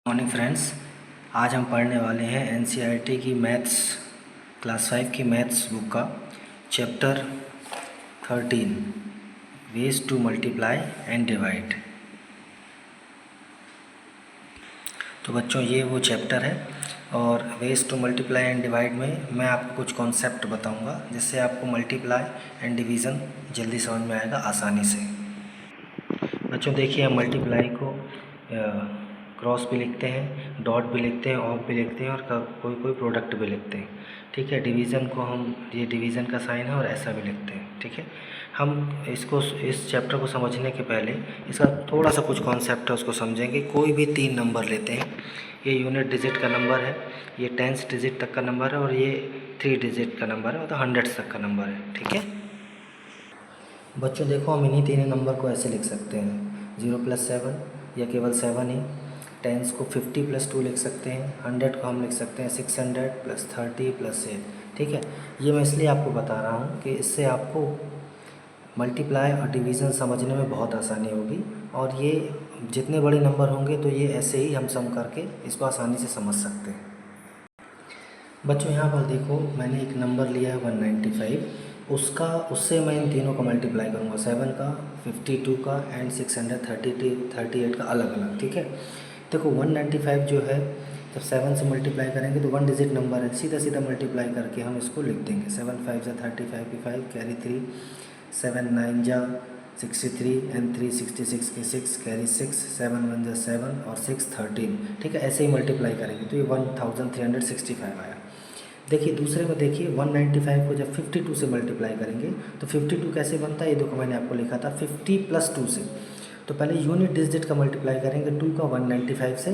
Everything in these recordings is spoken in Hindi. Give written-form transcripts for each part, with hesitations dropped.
मॉर्निंग फ्रेंड्स, आज हम पढ़ने वाले हैं एनसीईआरटी की मैथ्स क्लास 5 की मैथ्स बुक का chapter 13 ways to multiply and divide. तो बच्चों, ये वो चैप्टर है और ways to multiply and divide में मैं आपको कुछ कॉन्सेप्ट बताऊंगा जिससे आपको मल्टीप्लाई एंड डिवीज़न जल्दी समझ में आएगा आसानी से। बच्चों देखिए, हम मल्टीप्लाई को क्रॉस भी लिखते हैं, डॉट भी लिखते हैं, ऑफ भी लिखते हैं और कोई कोई प्रोडक्ट भी लिखते हैं। ठीक है, डिवीज़न को हम ये डिवीज़न का साइन है और ऐसा भी लिखते हैं। ठीक है, हम इस चैप्टर को समझने के पहले इसका थोड़ा सा कुछ कॉन्सेप्ट है उसको समझेंगे। कोई भी 3 नंबर लेते हैं, ये यूनिट डिजिट का नंबर है, ये टेंस डिजिट तक का नंबर है और ये 3 डिजिट का नंबर है, मतलब हंड्रेड्स तक का नंबर है। ठीक है बच्चों, देखो हम इन्हीं 3 नंबर को ऐसे लिख सकते हैं 0 + 7 या केवल 7 ही। टेंस को 50 + 2 लिख सकते हैं। 100 को हम लिख सकते हैं 600 + 30 + 8। ठीक है, ये मैं इसलिए आपको बता रहा हूँ कि इससे आपको मल्टीप्लाई और डिवीज़न समझने में बहुत आसानी होगी और ये जितने बड़े नंबर होंगे तो ये ऐसे ही हम सम करके इसको आसानी से समझ सकते हैं। बच्चों यहाँ पर देखो, मैंने एक नंबर लिया है 195, उससे मैं इन तीनों का मल्टीप्लाई करूँगा, 7 का, 52 का एंड 638 का अलग अलग। ठीक है, देखो 195 जो है जब 7 से मल्टीप्लाई करेंगे तो 1 डिजिट नंबर है, सीधा सीधा मल्टीप्लाई करके हम इसको लिख देंगे। 7 5 = 35 की 5 कैरी 3, 7 9 = 63 एंड 3 66 की 6 कैरी 6, 7 1 = 7 और 6 13। ठीक है, ऐसे ही मल्टीप्लाई करेंगे तो ये 1365 आया। देखिए दूसरे में, देखिए 195 को जब 52 से मल्टीप्लाई करेंगे तो 52 कैसे बनता है, ये देखो मैंने आपको लिखा था 50 + 2 से। तो पहले यूनिट डिजिट का मल्टीप्लाई करेंगे 2 का 195 से,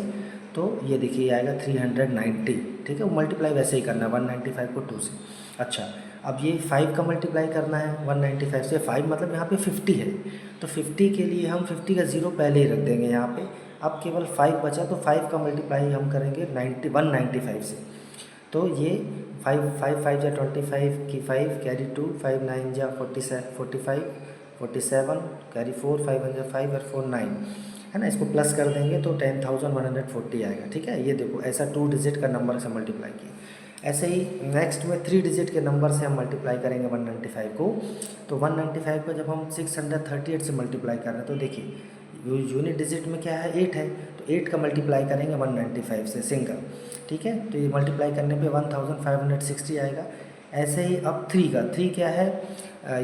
तो ये देखिए आएगा 390। ठीक है, वो मल्टीप्लाई वैसे ही करना है 195 को 2 से। अच्छा, अब ये 5 का मल्टीप्लाई करना है 195 से। 5 मतलब यहाँ पे 50 है, तो 50 के लिए हम 50 का 0 पहले ही रख देंगे यहाँ पे। अब केवल 5 बचा तो 5 का मल्टीप्लाई हम करेंगे 195 से। तो ये 5 5 5 = 25 की 5 कैरी 2, 5 9 = 45 47 कैरी 4, 5 1 = 5 और 4 9 है ना। इसको प्लस कर देंगे तो 10,140 आएगा। ठीक है, ये देखो ऐसा 2 डिजिट का नंबर से मल्टीप्लाई किया। ऐसे ही नेक्स्ट में 3 डिजिट के नंबर से हम मल्टीप्लाई करेंगे 195 को। तो 195 को जब हम 638 से मल्टीप्लाई कर रहे हैं तो देखिए यूनिट डिजिट में क्या है, 8 है, तो 8 का मल्टीप्लाई करेंगे 195 से सिंगल। ठीक है, तो ये मल्टीप्लाई करने पे 1560 आएगा। ऐसे ही अब 3 क्या है,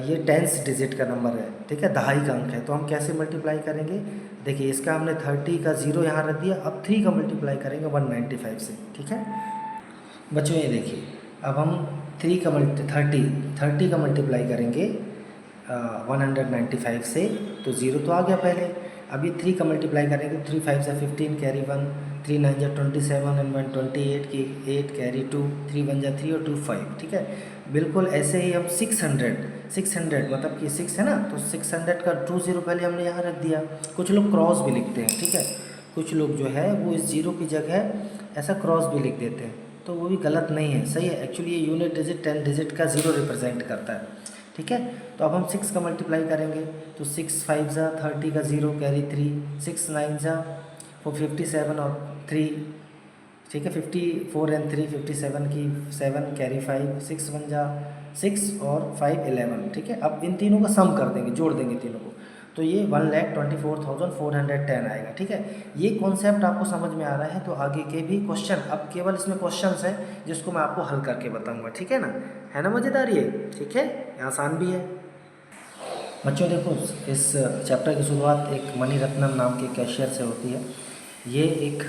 ये टेंस डिजिट का नंबर है। ठीक है, दहाई का अंक है, तो हम कैसे मल्टीप्लाई करेंगे, देखिए इसका हमने 30 का 0 यहाँ रख दिया। अब 3 का मल्टीप्लाई करेंगे 195 से। ठीक है बच्चों, ये देखिए अब हम 3 का 30 का मल्टीप्लाई करेंगे 195 से, तो 0 तो आ गया पहले। अभी 3 का मल्टीप्लाई करेंगे 3 5 = 15 कैरी 1, 3 9 = 27 एंड 1 28 की 8 कैरी 2, 3 1 = 3 और 2 5। ठीक है, बिल्कुल ऐसे ही हम 600 मतलब कि 6 है ना, तो 600 का 2 0 पहले हमने यहाँ रख दिया। कुछ लोग क्रॉस भी लिखते हैं। ठीक है, कुछ लोग जो है वो इस 0 की जगह ऐसा क्रॉस भी लिख देते हैं, तो वो भी गलत नहीं है, सही है। एक्चुअली ये यूनिट डिजिट 10 डिजिट का 0 रिप्रेजेंट करता है। ठीक है, तो अब हम 6 का मल्टीप्लाई करेंगे तो 6 5 = 30 का 0 कैरी 3, 6 9 = 57 और 3। ठीक है, 54 एंड 3 57 की 7 कैरी 5, 6 1 = 6 और 5 11। ठीक है, अब इन तीनों का सम कर देंगे, जोड़ देंगे तीनों को, तो ये 1,24,410 आएगा। ठीक है, ये कॉन्सेप्ट आपको समझ में आ रहा है तो आगे के भी क्वेश्चन, अब केवल इसमें क्वेश्चंस है जिसको मैं आपको हल करके बताऊंगा। ठीक है ना मज़ेदार ये। ठीक है, आसान भी है। बच्चों देखो, इस चैप्टर की शुरुआत एक मणि रत्नम नाम के कैशियर से होती है। ये एक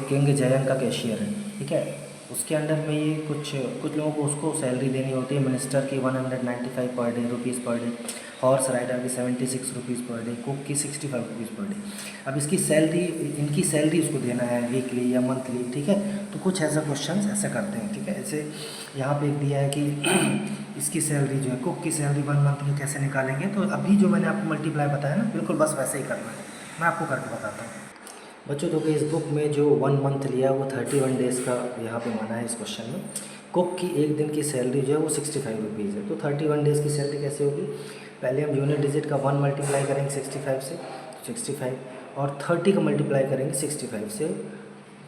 किंग जयंग का कैशियर है। ठीक है, उसके अंडर में ये कुछ लोगों को उसको सैलरी देनी होती है। मिनिस्टर की 195 per day rupees per day, horse rider की 76 रुपीज़ पर डे, कुक की 65 रुपीज़ पर डे। अब इनकी सैलरी उसको देना है वीकली या मंथली। ठीक है, तो कुछ ऐसा क्वेश्चन ऐसा करते हैं। ठीक है, ऐसे यहाँ पे एक दिया है कि इसकी सैलरी जो है, कुक की सैलरी 1 मंथ की कैसे निकालेंगे, तो अभी जो मैंने आपको मल्टीप्लाई बताया ना, बिल्कुल बस वैसे ही करना है। मैं आपको करके बताता हूँ। बच्चों तो इस बुक में जो 1 मंथ लिया वो 31 डेज़ का यहाँ पे माना है इस क्वेश्चन में। कुक की एक दिन की सैलरी जो है वो 65 रुपीज़ है, तो 31 डेज़ की सैलरी कैसे होगी, पहले हम यूनिट डिजिट का 1 मल्टीप्लाई करेंगे 65 से, 65 और 30 का मल्टीप्लाई करेंगे 65 से,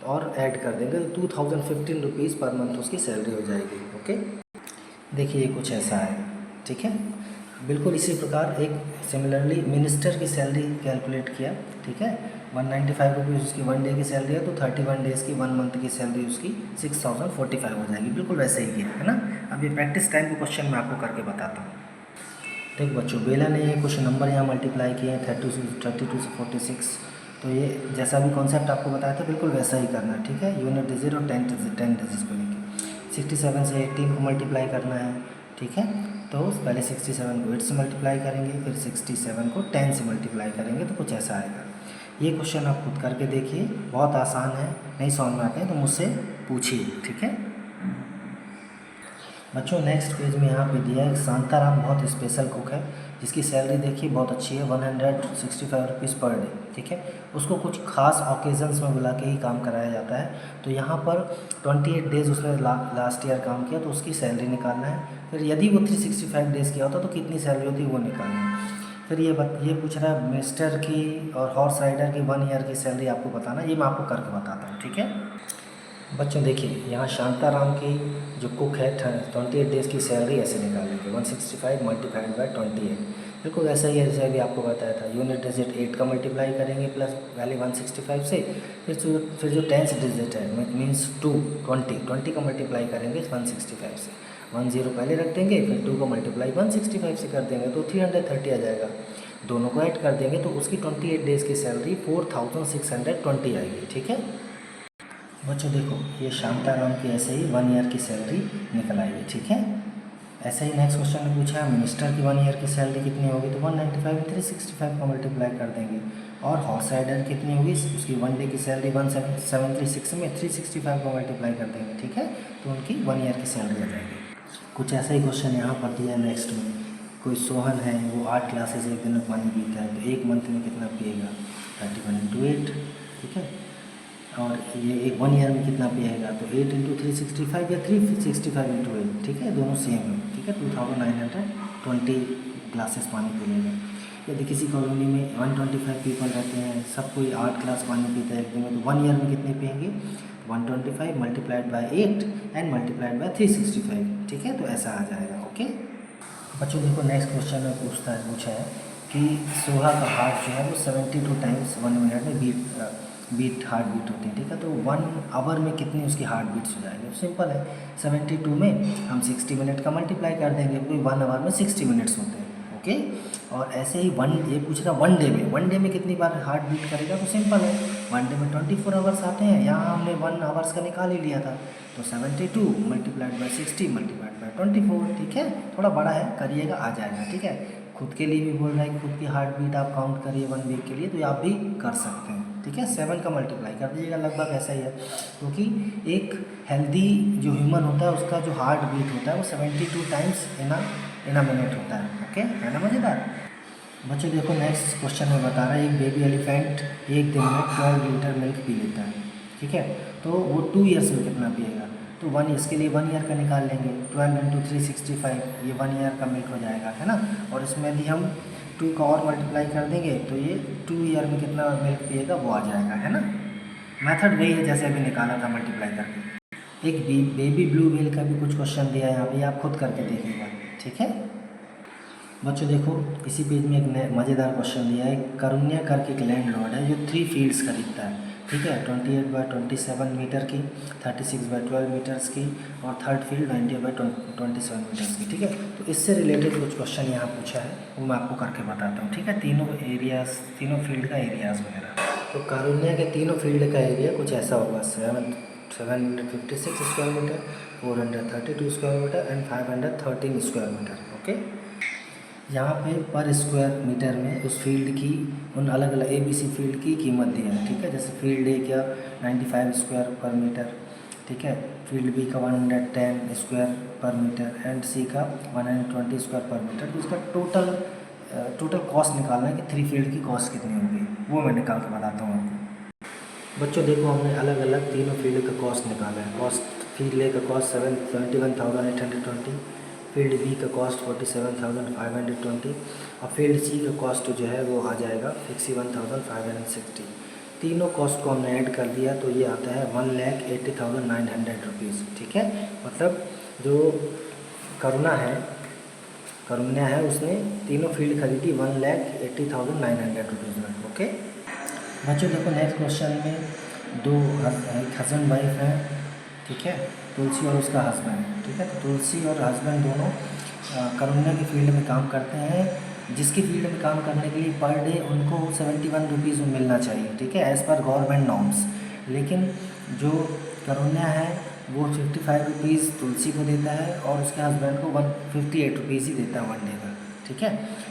और ऐड कर देंगे तो 2015 रुपीज़ पर मंथ उसकी सैलरी हो जाएगी। ओके, देखिए ये कुछ ऐसा है, ठीक है। बिल्कुल इसी प्रकार एक सिमिलरली मिनिस्टर की सैलरी कैलकुलेट किया, ठीक है। 195 रुपीज़ उसकी 1 डे की सैलरी है, तो 31 डेज़ की 1 मंथ की सैलरी उसकी 6045 हो जाएगी। बिल्कुल वैसे ही किया है ना। अब ये प्रैक्टिस टाइम के क्वेश्चन मैं आपको करके बताता हूँ। ठीक बच्चों, बेला ने ये कुछ नंबर यहाँ मल्टीप्लाई किए हैं 32 से 46। तो ये जैसा भी कॉन्सेप्ट आपको बताया था बिल्कुल वैसा ही करना है, ठीक है। यूनिट डिजिट और 10 डिजिट को लेकर 67 से 18 को मल्टीप्लाई करना है, ठीक है। तो पहले 67 को 8 से मल्टीप्लाई करेंगे, फिर 67 को 10 से मल्टीप्लाई करेंगे, तो कुछ ऐसा आएगा। ये क्वेश्चन आप खुद करके देखिए, बहुत आसान है। नहीं समझ में आते हैं तो मुझसे पूछिए, ठीक है बच्चों। नेक्स्ट पेज में यहाँ पे दिया है शांताराम बहुत स्पेशल कुक है, जिसकी सैलरी देखिए बहुत अच्छी है, 165 रुपीज़ पर डे, ठीक है। उसको कुछ खास ओकेजन्स में बुला के ही काम कराया जाता है। तो यहाँ पर 28 डेज़ उसने लास्ट ईयर काम किया, तो उसकी सैलरी निकालना है। फिर यदि वो 365 डेज़ किया होता तो कितनी सैलरी होती है वो निकालना है। फिर ये पूछ रहा है मिनिस्टर की और हॉर्स राइडर की 1 ईयर की सैलरी आपको बताना। ये मैं आपको करके बताता हूँ, ठीक है बच्चों। देखिए यहाँ शांताराम की जो कुक है 28 डेज़ की सैलरी ऐसे निकालेंगे, 165 मल्टीप्लाइड बाय 28। बिल्कुल ऐसा ही है जैसे अभी आपको बताया था। यूनिट डिजिट 8 का मल्टीप्लाई करेंगे प्लस वैल्यू 165 से, फिर जो 10th डिजिट है मीन्स 20 का मल्टीप्लाई करेंगे 165 से। 10 पहले रख देंगे, फिर 2 का मल्टीप्लाई 165 से कर देंगे तो 330 आ जाएगा। दोनों को ऐड कर देंगे तो उसकी 28 डेज़ की सैलरी 4620 आएगी, ठीक है बच्चों। देखो ये शांताराम की ऐसे ही 1 ईयर की सैलरी निकल आई है, ठीक है। ऐसे ही नेक्स्ट क्वेश्चन में पूछा है मिनिस्टर की 1 ईयर की सैलरी कितनी होगी, तो 195 365 का मल्टीप्लाई कर देंगे। और हॉर्स राइडर कितनी होगी, उसकी 1 डे की सैलरी 1736 में 365 का मल्टीप्लाई कर देंगे, ठीक है। तो उनकी 1 ईयर की सैलरी आ जाएगी। कुछ ऐसा ही क्वेश्चन यहाँ पर दिया है नेक्स्ट में। कोई सोहन है, वो 8 ग्लासेस एक दिन में पानी पीता है, तो एक मंथ में कितना पिएगा, 31 × 8, ठीक है। और ये एक 1 ईयर में कितना पिएगा, तो 8 × 365 या 365 × 8, ठीक है। दोनों सेम है, ठीक है। 2920 ग्लासेस पानी पी लेंगे। यदि किसी कॉलोनी में 125 पीपल रहते हैं, सब कोई 8 ग्लास पानी पीता है एक दिन में, तो 1 ईयर में कितने पिएंगे, 125 multiplied by 8 and multiplied by 365, ठीक है। तो ऐसा आ जाएगा। ओके बच्चों देखो नेक्स्ट क्वेश्चन में पूछा है कि सोहा का हार्ट जो है वो 72 टाइम्स 1 मिनट में हार्ट बीट होती है, ठीक है। तो 1 आवर में कितनी उसकी हार्ट बीट्स हो जाएंगे, सिंपल है। 72 में हम 60 मिनट का मल्टीप्लाई कर देंगे, क्योंकि 1 आवर में 60 मिनट्स होते हैं, ओके। और ऐसे ही ये पूछ रहा 1 डे में कितनी बार हार्ट बीट करेगा, तो सिंपल है। 1 डे में 24 आवर्स आते हैं, यहाँ हमने 1 आवर्स का निकाल ही लिया था। तो 72 मल्टीप्लाइड बाय 60 मल्टीप्लाइड बाय 24, ठीक है। थोड़ा बड़ा है, करिएगा आ जाएगा, ठीक है। खुद के लिए भी बोल रहा है, खुद की हार्ट बीट आप काउंट करिए 1 वीक के लिए, तो आप भी कर सकते हैं, ठीक है। 7 का मल्टीप्लाई कर दीजिएगा, लगभग ऐसा ही है। क्योंकि एक हेल्दी जो ह्यूमन होता है उसका जो हार्ट बीट होता है वो 72 टाइम्स इन अ मिनट होता है, ओके है ना मज़ेदार। बच्चों देखो नेक्स्ट क्वेश्चन में बता रहा है एक बेबी एलिफेंट एक दिन में 12 लीटर मिल्क पी लेता है, ठीक है। तो वो 2 ईयर्स में कितना पिएगा, तो 1 इसके लिए 1 ईयर का निकाल लेंगे। 12 × 365 ये 1 ईयर का मिल्क हो जाएगा, है ना। और इसमें भी हम 2 का और मल्टीप्लाई कर देंगे, तो ये 2 ईयर में कितना मिल्क पिएगा वो आ जाएगा, है ना। मेथड वही है जैसे अभी निकाला था मल्टीप्लाई करके। एक बेबी ब्लू व्हेल का भी कुछ क्वेश्चन दिया है यहाँ पे, आप खुद करके देखिएगा, ठीक है बच्चों। देखो इसी पेज में एक मज़ेदार क्वेश्चन दिया है। करुण्या करके एक लैंड लॉर्ड है जो 3 फील्ड्स खरीदता है, ठीक है। 28 बाय 27 मीटर की, 36 बाय 12 मीटर्स की, और थर्ड फील्ड 90 बाय 27 मीटर्स की, ठीक है। तो इससे रिलेटेड कुछ क्वेश्चन यहाँ पूछा है, वो मैं आपको करके बताता हूँ, ठीक है। तीनों फील्ड का एरियाज़ वगैरह। तो करुण्या के तीनों फील्ड का एरिया कुछ ऐसा होगा, 756 square metre, 432 square metre and 513 square metre, okay. यहाँ पे पर स्क्वायर मीटर में उस फील्ड की उन अलग अलग ABC फील्ड की कीमत दी है, ठीक है। जैसे फील्ड A का 95 स्क्वायर पर मीटर, ठीक है। फील्ड B का 110 स्क्वायर पर मीटर एंड C का 120 स्क्वायर पर मीटर। तो इसका टोटल कॉस्ट निकालना है कि 3 फील्ड की कॉस्ट कितनी होगी, वो मैं निकाल के बताता हूँ आपको। बच्चों देखो हमने अलग अलग तीनों फील्ड का कॉस्ट निकाला है। फील्ड A का कॉस्ट 71,820, फील्ड B का कॉस्ट 47,520 और फील्ड C का कॉस्ट जो है वो आ जाएगा 61,560। तीनों कॉस्ट को हमने ऐड कर दिया तो ये आता है 1,80,900 रुपीज़। ठीक है, मतलब जो करुण्या है उसने तीनों फील्ड खरीदी 1,80,900 रुपीज़ में। ओके बच्चों, देखो नेक्स्ट क्वेश्चन में एक हस्बैंड वाइफ है, ठीक है, तुलसी और उसका हस्बैंड। ठीक है, तो तुलसी और हस्बैंड दोनों करुण्या की फील्ड में काम करते हैं, जिसकी फील्ड में काम करने के लिए पर डे उनको 71 रुपीज़ मिलना चाहिए। ठीक है, एज़ पर गवर्नमेंट नॉर्म्स। लेकिन जो करुण्या है वो 55 रुपीज़ तुलसी को देता है और उसके हस्बैंड को 158 रुपीज़ ही देता है वन डे का। ठीक है,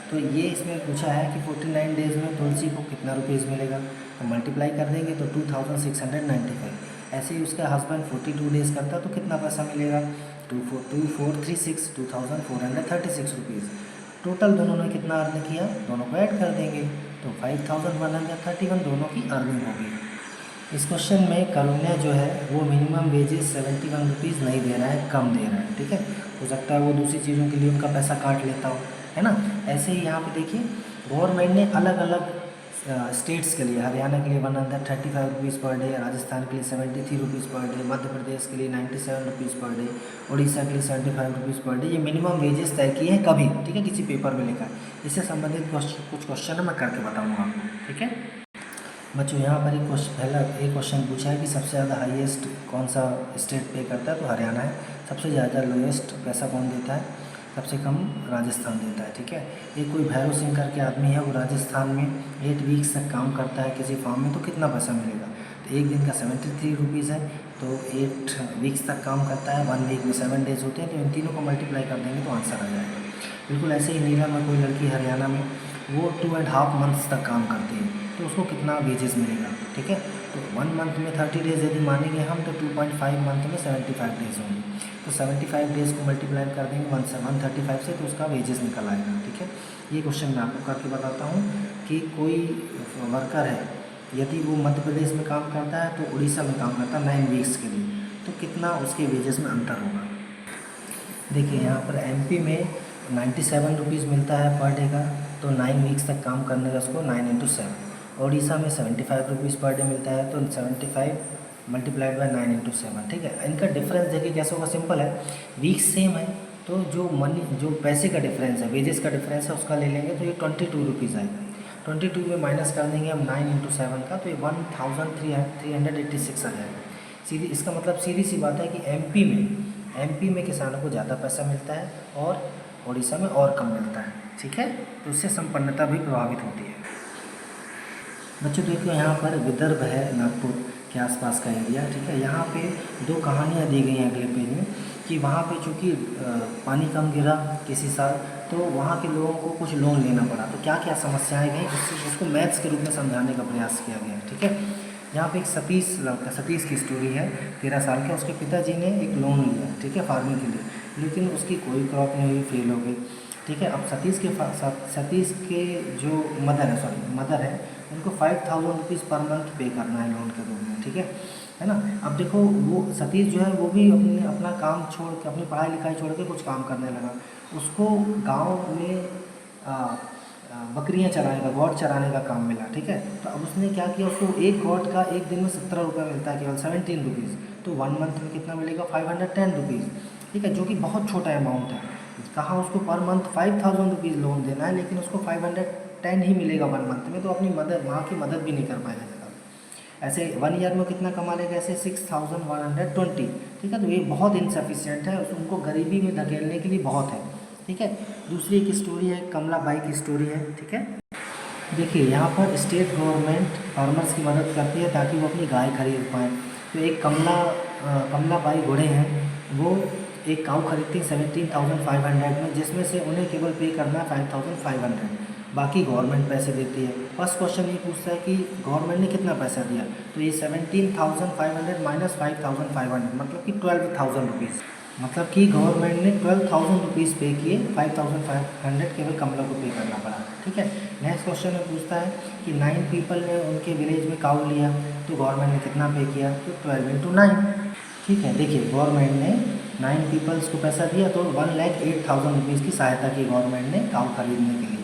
तो ये इसमें पूछा है कि 49 डेज़ में तुलसी को कितना रुपीज़ मिलेगा, तो मल्टीप्लाई कर देंगे तो 2695। ऐसे ही उसका हस्बैंड 42 डेज़ करता तो कितना पैसा मिलेगा, 2436 2436 रुपीज़। टोटल दोनों ने कितना अर्न किया, दोनों को ऐड कर देंगे तो 5131 दोनों की अर्निंग होगी। इस क्वेश्चन में करुण्या जो है वो मिनिमम वेजेस 71 रुपीज़ नहीं दे रहा है, कम दे रहा है। ठीक है, हो सकता है वो दूसरी चीज़ों के लिए उनका पैसा काट लेता हो, है ना। ऐसे ही यहाँ पे देखिए गवर्नमेंट ने अलग अलग स्टेट्स के लिए, हरियाणा के लिए 135 रुपीज़ पर डे, राजस्थान के लिए 73 rupees per day, Madhya Pradesh के लिए 97 रुपीज़ पर डे, उड़ीसा के लिए 75 रुपीज़ पर डे, ये मिनिमम वेजेस तय किए हैं कभी। ठीक है, किसी पेपर में लिखा है। इससे संबंधित कुछ क्वेश्चन है, मैं करके बताऊँगा आपको। ठीक है बच्चों, यहाँ पर एक क्वेश्चन पूछा है कि सबसे ज़्यादा हाईएस्ट कौन सा स्टेट पे करता है, तो हरियाणा है। सबसे ज़्यादा लोएस्ट पैसा कौन देता है, सबसे कम राजस्थान देता है। ठीक है, एक कोई भैरव सिंह करके आदमी है, वो राजस्थान में 8 वीक्स तक काम करता है किसी फार्म में, तो कितना पैसा मिलेगा, तो एक दिन का 73 रुपीज़ है, तो 8 वीक्स तक काम करता है, 1 वीक में 7 डेज़ होते हैं, तो इन तीनों को मल्टीप्लाई कर देंगे तो आंसर आ जाएगा। बिल्कुल ऐसे ही नीलम में कोई लड़की हरियाणा में, वो 2.5 मंथ्स तक काम करती है, तो उसको कितना वेजेस मिलेगा। ठीक है, तो 1 मंथ में 30 डेज़ यदि मानेंगे हम, तो 2.5 मंथ में 75 डेज़ होंगे, तो 75 डेज़ को मल्टीप्लाई कर देंगे 135 से, तो उसका वेजेस निकल आएगा। ठीक है, ये क्वेश्चन मैं आपको करके बताता हूँ कि कोई वर्कर है, यदि वो मध्य प्रदेश में काम करता है तो उड़ीसा में काम करता है 9 वीक्स के लिए, तो कितना उसके वेजेस में अंतर होगा। देखिए यहाँ पर एमपी में 97 रुपीज़ मिलता है पर डे का, तो 9 वीक्स तक काम करने का उसको 9 × 7। उड़ीसा में 75 रुपीज़ पर डे मिलता है, तो 75 मल्टीप्लाइड बाय 9 × 7। ठीक है, इनका डिफरेंस देखिए कैसे होगा, सिंपल है, वीक्स सेम है, तो जो पैसे का डिफरेंस है, वेजेस का डिफरेंस है, उसका ले लेंगे तो ये 22 रुपीज़ आएगा। 22 में माइनस कर देंगे हम 9 × 7 का, तो ये 1386 आ जाएगा। इसका मतलब सीधी सी बात है कि एमपी में किसानों को ज़्यादा पैसा मिलता है और उड़ीसा में और कम मिलता है। ठीक है, तो उससे संपन्नता भी प्रभावित होती है। बच्चों देखो यहाँ पर विदर्भ है, नागपुर के आसपास का एरिया। ठीक है, यहाँ पे 2 कहानियाँ दी गई हैं अगले पेज में कि वहाँ पे चूँकि पानी कम गिरा किसी साल, तो वहाँ के लोगों को कुछ लोन लेना पड़ा, तो क्या क्या समस्याएं गई उसको मैथ्स के रूप में समझाने का प्रयास किया गया। ठीक है, यहाँ पे एक सतीश की स्टोरी है, 13 साल का। उसके पिताजी ने एक लोन लिया, ठीक है, फार्मिंग के लिए, लेकिन उसकी कोई क्रॉप नहीं हुई, फेल हो गई। ठीक है, अब सतीश के जो मदर है उनको 5000 रुपीज़ पर मंथ पे करना है लोन के रूप में। ठीक है ना। अब देखो वो सतीश जो है वो भी अपना काम छोड़ के, अपनी पढ़ाई लिखाई छोड़ के कुछ काम करने लगा। उसको गांव में बकरियां चराने का, गौट चराने का काम मिला। ठीक है, तो अब उसने क्या किया, उसको एक गौट का एक दिन में 17 रुपये मिलता है, केवल 17 रुपीज़, तो 1 मंथ में कितना मिलेगा, 510 रुपीज़। ठीक है, जो कि बहुत छोटा अमाउंट है। कहाँ उसको पर मंथ 5000 रुपीज़ लोन देना है, लेकिन उसको 510 ही मिलेगा 1 मंथ में, तो अपनी माँ की मदद भी नहीं कर पाएगा ज़्यादा। ऐसे 1 ईयर में कितना कमा लेगा, ऐसे 6120। ठीक है, तो ये बहुत इनसफिशिएंट है, उनको गरीबी में धकेलने के लिए बहुत है। ठीक है, दूसरी एक स्टोरी है, कमला बाई की स्टोरी है। ठीक है, देखिए यहाँ पर स्टेट गवर्नमेंट फार्मर्स की मदद करती है ताकि वो अपनी गाय खरीद पाएँ। तो एक कमला बाई घोड़े हैं, वो एक काऊ खरीदती 17,500 में, जिसमें से उन्हें केवल पे करना है 5,500, बाकी गवर्नमेंट पैसे देती है। फर्स्ट क्वेश्चन ये पूछता है कि गवर्नमेंट ने कितना पैसा दिया, तो ये 17,500 माइनस 5,500 मतलब कि 12,000 रुपीज़, मतलब कि गवर्नमेंट ने 12,000 रुपीज़ पे किए, 5,500 केवल कमला को पे करना पड़ा। ठीक है, नेक्स्ट क्वेश्चन में पूछता है कि 9 पीपल ने उनके विलेज में काऊ लिया, तो गवर्नमेंट ने कितना पे किया, तो 12 × 9। ठीक है, देखिए गवर्नमेंट ने 9 पीपल्स को पैसा दिया, तो 1,08,000 रुपीज़ की सहायता की गवर्नमेंट ने काऊ खरीदने के लिए।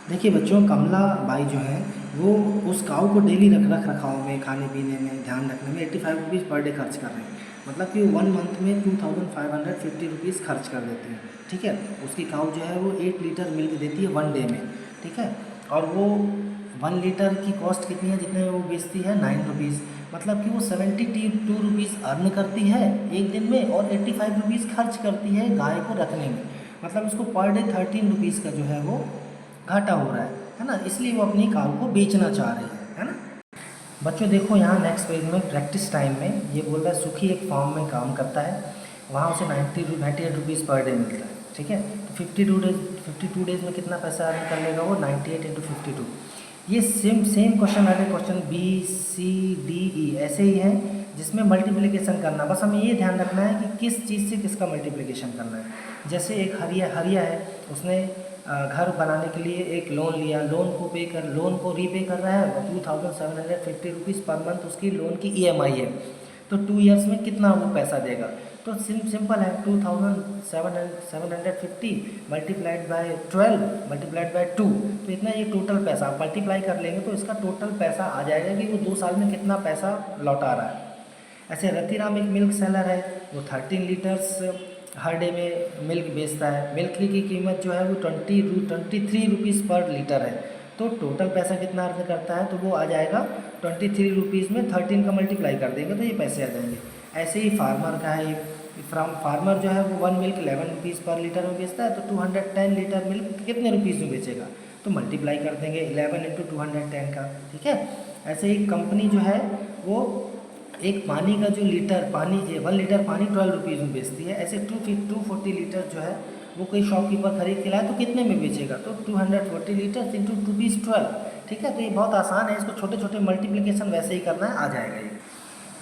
देखिए बच्चों, कमला बाई जो है वो उस काऊ को डेली रख रखाव में, खाने पीने में, ध्यान रखने में 85 रुपीज़ पर डे खर्च कर रहे हैं। मतलब कि 1 मंथ में 2550 रुपीज़ खर्च कर देते हैं। ठीक है, उसकी काऊ जो है वो 8 लीटर मिल्क देती है 1 डे में। ठीक है, और वो 1 लीटर की कॉस्ट कितनी है, जितने में वो बेचती है 9 रुपीज़। मतलब कि वो 72 रुपीज़ अर्न करती है एक दिन में और 85 रुपीज़ खर्च करती है गाय को रखने में। मतलब उसको पर डे 13 रुपीज़ का जो है वो घाटा हो रहा है ना। इसलिए वो अपनी काऊ को बेचना चाह रही है ना। बच्चों देखो यहाँ नेक्स्ट पेज में प्रैक्टिस टाइम में ये बोल रहा है सुखी एक फार्म में काम करता है, वहाँ उसे 98 रुपीज़ पर डे मिलता है। ठीक है, तो 52 डेज में कितना पैसा अर्न कर लेगा वो, 98 इंटू 52। ये सेम क्वेश्चन आगे क्वेश्चन BCDE ऐसे ही है जिसमें मल्टीप्लिकेशन करना, बस हमें ये ध्यान रखना है कि किस चीज़ से किसका मल्टीप्लिकेशन करना है। जैसे एक हरिया है, उसने घर बनाने के लिए एक लोन लिया, लोन को रीपे कर रहा है 2750 रुपीज़ पर मंथ उसकी लोन की EMI है। तो 2 ईयर्स में कितना वो पैसा देगा, तो सिंपल है 2750 मल्टीप्लाइड बाय 12 मल्टीप्लाइड बाय 2, तो इतना ये टोटल पैसा आप मल्टीप्लाई कर लेंगे तो इसका टोटल पैसा आ जाएगा कि वो 2 साल में कितना पैसा लौटा रहा है। ऐसे रतिराम एक मिल्क सेलर है, वो 13 लीटर्स हर डे में मिल्क बेचता है। मिल्क की कीमत जो है वो 23 रुपीज़ पर लीटर है। तो टोटल पैसा कितना अर्न करता है, तो वो आ जाएगा 23 रुपीज़ में 13 का मल्टीप्लाई कर देंगे तो ये पैसे आ जाएंगे। ऐसे ही फार्मर का है, फार्मर जो है वो 1 मिल्क 11 रुपीज़ पर लीटर में बेचता है, तो 210 लीटर मिल्क कितने रुपीज़ में बेचेगा, तो मल्टीप्लाई कर देंगे 11 इंटू 210 का। ठीक है, ऐसे ही कंपनी जो है वो एक पानी का जो लीटर पानी 1 लीटर पानी 12 रुपीज़ में बेचती है। ऐसे 240 लीटर जो है वो कोई शॉपकीपर खरीद के लाए तो कितने में बेचेगा, तो 240 लीटर इंटू ₹12। ठीक है, तो ये बहुत आसान है, इसको छोटे छोटे मल्टीप्लिकेशन वैसे ही करना है, आ जाएगा ये।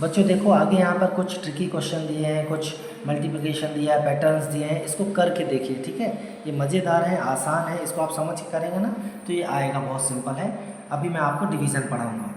बच्चों देखो आगे यहाँ पर कुछ ट्रिकी क्वेश्चन दिए हैं, कुछ मल्टीप्लिकेशन दिया है, पैटर्न्स दिए हैं, इसको करके देखिए। ठीक है, ये मज़ेदार है, आसान है, इसको आप समझ के करेंगे ना तो ये आएगा, बहुत सिंपल है। अभी मैं आपको डिवीज़न पढ़ाऊँगा।